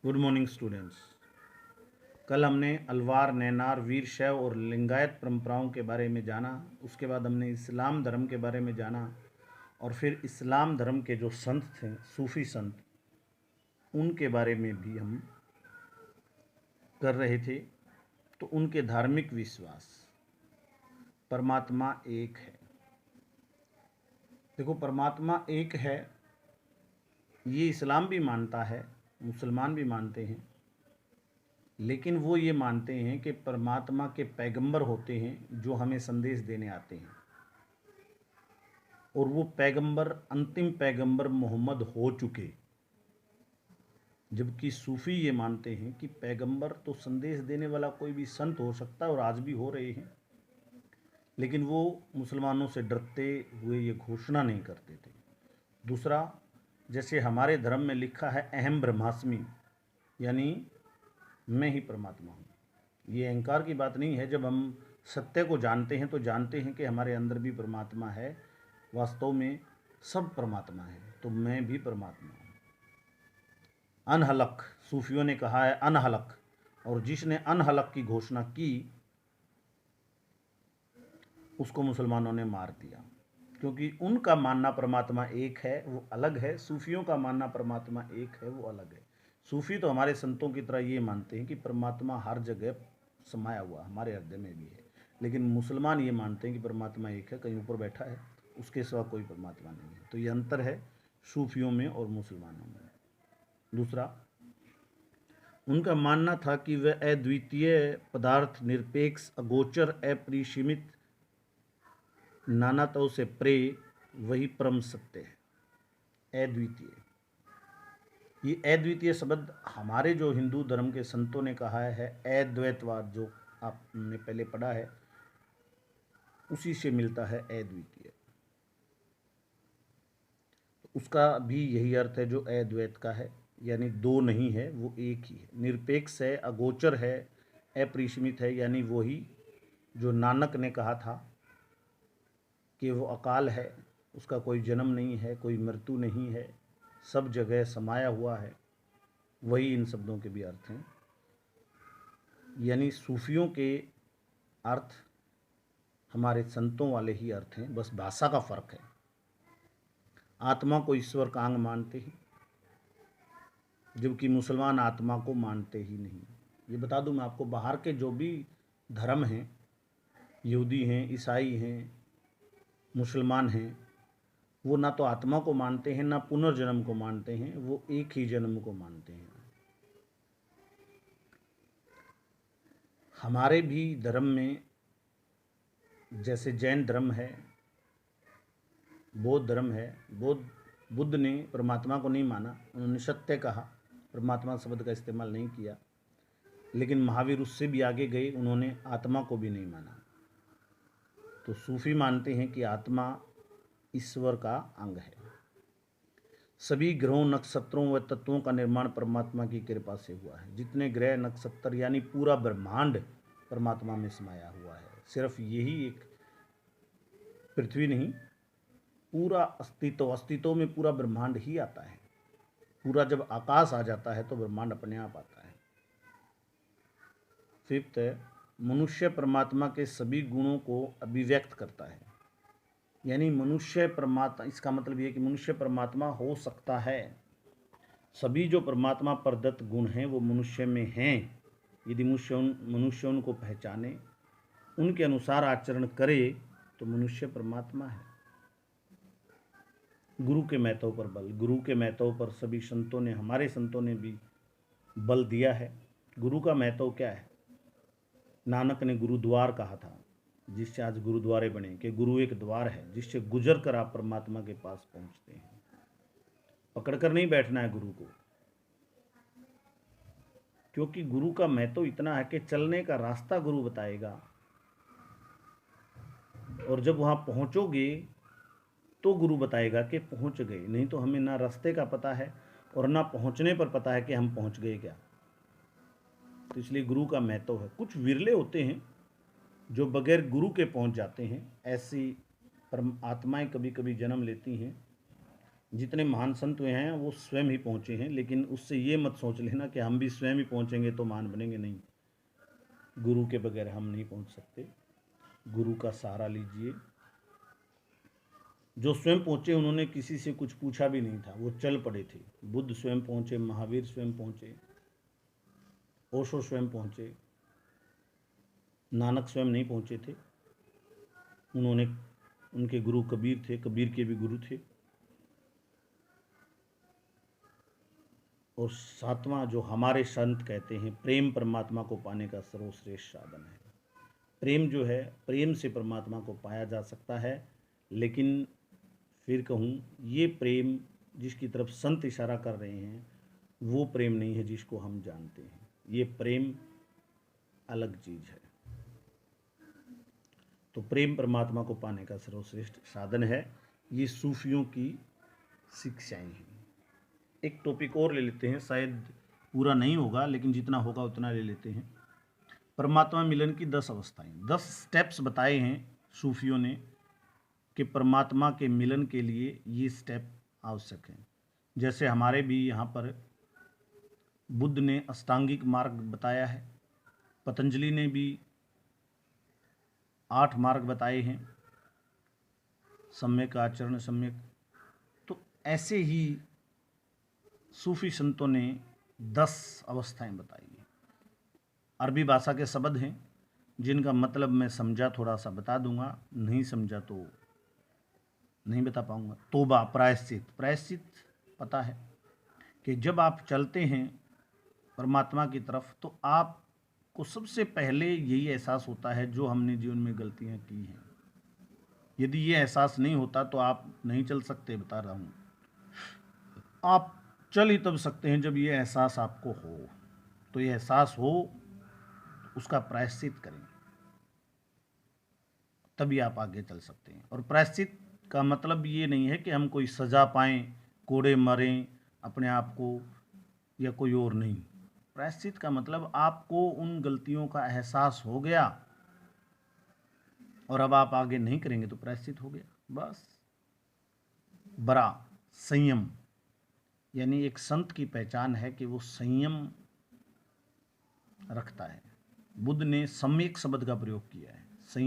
Good morning students. कल हमने अलवार, नैनार, वीर शैव और लिंगायत परंपराओं के बारे में जाना। उसके बाद हमने इस्लाम धर्म के बारे में जाना और फिर इस्लाम धर्म के जो संत थे, सूफ़ी संत, उनके बारे में भी हम कर रहे थे। तो उनके धार्मिक विश्वास, परमात्मा एक है। देखो, परमात्मा एक है, ये इस्लाम भी मानता है, मुसलमान भी मानते हैं, लेकिन वो ये मानते हैं कि परमात्मा के पैगंबर होते हैं जो हमें संदेश देने आते हैं, और वो पैगंबर अंतिम पैगंबर मोहम्मद हो चुके। जबकि सूफ़ी ये मानते हैं कि पैगंबर तो संदेश देने वाला कोई भी संत हो सकता है, और आज भी हो रहे हैं, लेकिन वो मुसलमानों से डरते हुए ये घोषणा नहीं करते थे। दूसरा, जैसे हमारे धर्म में लिखा है अहम ब्रह्मास्मि, यानी मैं ही परमात्मा हूँ। ये अहंकार की बात नहीं है। जब हम सत्य को जानते हैं तो जानते हैं कि हमारे अंदर भी परमात्मा है। वास्तव में सब परमात्मा है, तो मैं भी परमात्मा हूँ। अनहलक, सूफियों ने कहा है अनहलक, और जिसने अनहलक की घोषणा की उसको मुसलमानों ने मार दिया, क्योंकि उनका मानना परमात्मा एक है वो अलग है, सूफियों का मानना परमात्मा एक है वो अलग है। सूफी तो हमारे संतों की तरह ये मानते हैं कि परमात्मा हर जगह समाया हुआ हमारे हृदय में भी है, लेकिन मुसलमान ये मानते हैं कि परमात्मा एक है, कहीं ऊपर बैठा है, उसके सिवा कोई परमात्मा नहीं है। तो ये अंतर है सूफियों में और मुसलमानों में। दूसरा, उनका मानना था कि वह अद्वितीय पदार्थ, निरपेक्ष, अगोचर, अपरिसीमित, नानात्व से परे वही परम सत्य है, अद्वितीय। ये अद्वितीय शब्द हमारे जो हिंदू धर्म के संतों ने कहा है, अद्वैतवाद जो आपने पहले पढ़ा है, उसी से मिलता है अद्वितीय। उसका भी यही अर्थ है जो अद्वैत का है, यानी दो नहीं है, वो एक ही है। निरपेक्ष है, अगोचर है, अपरिसीमित है, यानी वही जो नानक ने कहा था कि वो अकाल है, उसका कोई जन्म नहीं है, कोई मृत्यु नहीं है, सब जगह समाया हुआ है। वही इन शब्दों के भी अर्थ हैं। यानी सूफियों के अर्थ हमारे संतों वाले ही अर्थ हैं, बस भाषा का फर्क है। आत्मा को ईश्वर का अंग मानते हैं, जबकि मुसलमान आत्मा को मानते ही नहीं। ये बता दूं मैं आपको, बाहर के जो भी धर्म हैं, यहूदी हैं, ईसाई हैं, मुसलमान हैं, वो ना तो आत्मा को मानते हैं ना पुनर्जन्म को मानते हैं, वो एक ही जन्म को मानते हैं। हमारे भी धर्म में, जैसे जैन धर्म है, बौद्ध धर्म है, बुद्ध ने परमात्मा को नहीं माना, उन्होंने सत्य कहा, परमात्मा शब्द का इस्तेमाल नहीं किया। लेकिन महावीर उससे भी आगे गए, उन्होंने आत्मा को भी नहीं माना। तो सूफी मानते हैं कि आत्मा ईश्वर का अंग है। सभी ग्रहों, नक्षत्रों व तत्वों का निर्माण परमात्मा की कृपा से हुआ है। जितने ग्रह, नक्षत्र, यानी पूरा ब्रह्मांड परमात्मा में समाया हुआ है। सिर्फ यही एक पृथ्वी नहीं, पूरा अस्तित्व में पूरा ब्रह्मांड ही आता है। पूरा जब आकाश आ जाता है तो ब्रह्मांड अपने आप आता है। फिफ्थ है, मनुष्य परमात्मा के सभी गुणों को अभिव्यक्त करता है। यानी मनुष्य परमात्मा, इसका मतलब ये कि मनुष्य परमात्मा हो सकता है। सभी जो परमात्मा प्रदत्त गुण हैं वो मनुष्य में हैं। यदि मनुष्य उनको पहचाने, उनके अनुसार आचरण करे, तो मनुष्य परमात्मा है। गुरु के महत्व पर बल, गुरु के महत्व पर सभी संतों ने, हमारे संतों ने भी बल दिया है। गुरु का महत्व क्या है? नानक ने गुरुद्वार कहा था, जिससे आज गुरुद्वारे बने, कि गुरु एक द्वार है जिससे गुजर कर आप परमात्मा के पास पहुंचते हैं। पकड़कर नहीं बैठना है गुरु को, क्योंकि गुरु का महत्व इतना है कि चलने का रास्ता गुरु बताएगा, और जब वहां पहुंचोगे तो गुरु बताएगा कि पहुंच गए। नहीं तो हमें ना रास्ते का पता है और ना पहुंचने पर पता है कि हम पहुंच गए क्या। तो इसलिए गुरु का महत्व है। कुछ विरले होते हैं जो बगैर गुरु के पहुंच जाते हैं। ऐसी आत्माएं कभी कभी जन्म लेती हैं जितने महान संत हुए हैं वो स्वयं ही पहुँचे हैं, लेकिन उससे ये मत सोच लेना कि हम भी स्वयं ही पहुँचेंगे तो महान बनेंगे। नहीं, गुरु के बगैर हम नहीं पहुँच सकते। गुरु का सहारा लीजिए। जो स्वयं पहुँचे उन्होंने किसी से कुछ पूछा भी नहीं था, वो चल पड़े थे। बुद्ध स्वयं पहुँचे, महावीर स्वयं पहुँचे, ओशो स्वयं पहुँचे, नानक स्वयं नहीं पहुँचे थे। उन्होंने, उनके गुरु कबीर थे, कबीर के भी गुरु थे। और सातवां जो हमारे संत कहते हैं, प्रेम परमात्मा को पाने का सर्वश्रेष्ठ साधन है। प्रेम जो है, प्रेम से परमात्मा को पाया जा सकता है। लेकिन फिर कहूँ, ये प्रेम जिसकी तरफ संत इशारा कर रहे हैं वो प्रेम नहीं है जिसको हम जानते हैं। ये प्रेम अलग चीज़ है। तो प्रेम परमात्मा को पाने का सर्वश्रेष्ठ साधन है। ये सूफियों की शिक्षाएं हैं। एक टॉपिक और ले लेते हैं, शायद पूरा नहीं होगा लेकिन जितना होगा उतना ले लेते हैं। परमात्मा मिलन की 10 अवस्थाएं, 10 स्टेप्स बताए हैं सूफियों ने कि परमात्मा के मिलन के लिए ये स्टेप आवश्यक हैं। जैसे हमारे भी यहाँ पर बुद्ध ने अष्टांगिक मार्ग बताया है, पतंजलि ने भी 8 मार्ग बताए हैं, सम्यक आचरण, सम्यक। तो ऐसे ही सूफी संतों ने 10 अवस्थाएं बताई हैं। अरबी भाषा के शब्द हैं जिनका मतलब मैं समझा थोड़ा सा बता दूंगा, नहीं समझा तो नहीं बता पाऊंगा। तौबा, प्रायश्चित। प्रायश्चित पता है कि जब आप चलते हैं परमात्मा की तरफ तो आपको सबसे पहले यही एहसास होता है जो हमने जीवन में गलतियां की हैं। यदि ये एहसास नहीं होता तो आप नहीं चल सकते, बता रहा हूँ। आप चल ही तब सकते हैं जब ये एहसास आपको हो। तो ये एहसास हो, उसका प्रायश्चित करें, तभी आप आगे चल सकते हैं। और प्रायश्चित का मतलब ये नहीं है कि हम कोई सज़ा पाएं, कोड़े मरें अपने आप को, या कोई और नहीं। प्रायश्चित का मतलब आपको उन गलतियों का एहसास हो गया और अब आप आगे नहीं करेंगे तो प्रायश्चित हो गया, बस। बड़ा संयम, यानी एक संत की पहचान है कि वो संयम रखता है। बुद्ध ने सम्यक शब्द का प्रयोग किया है, संयम।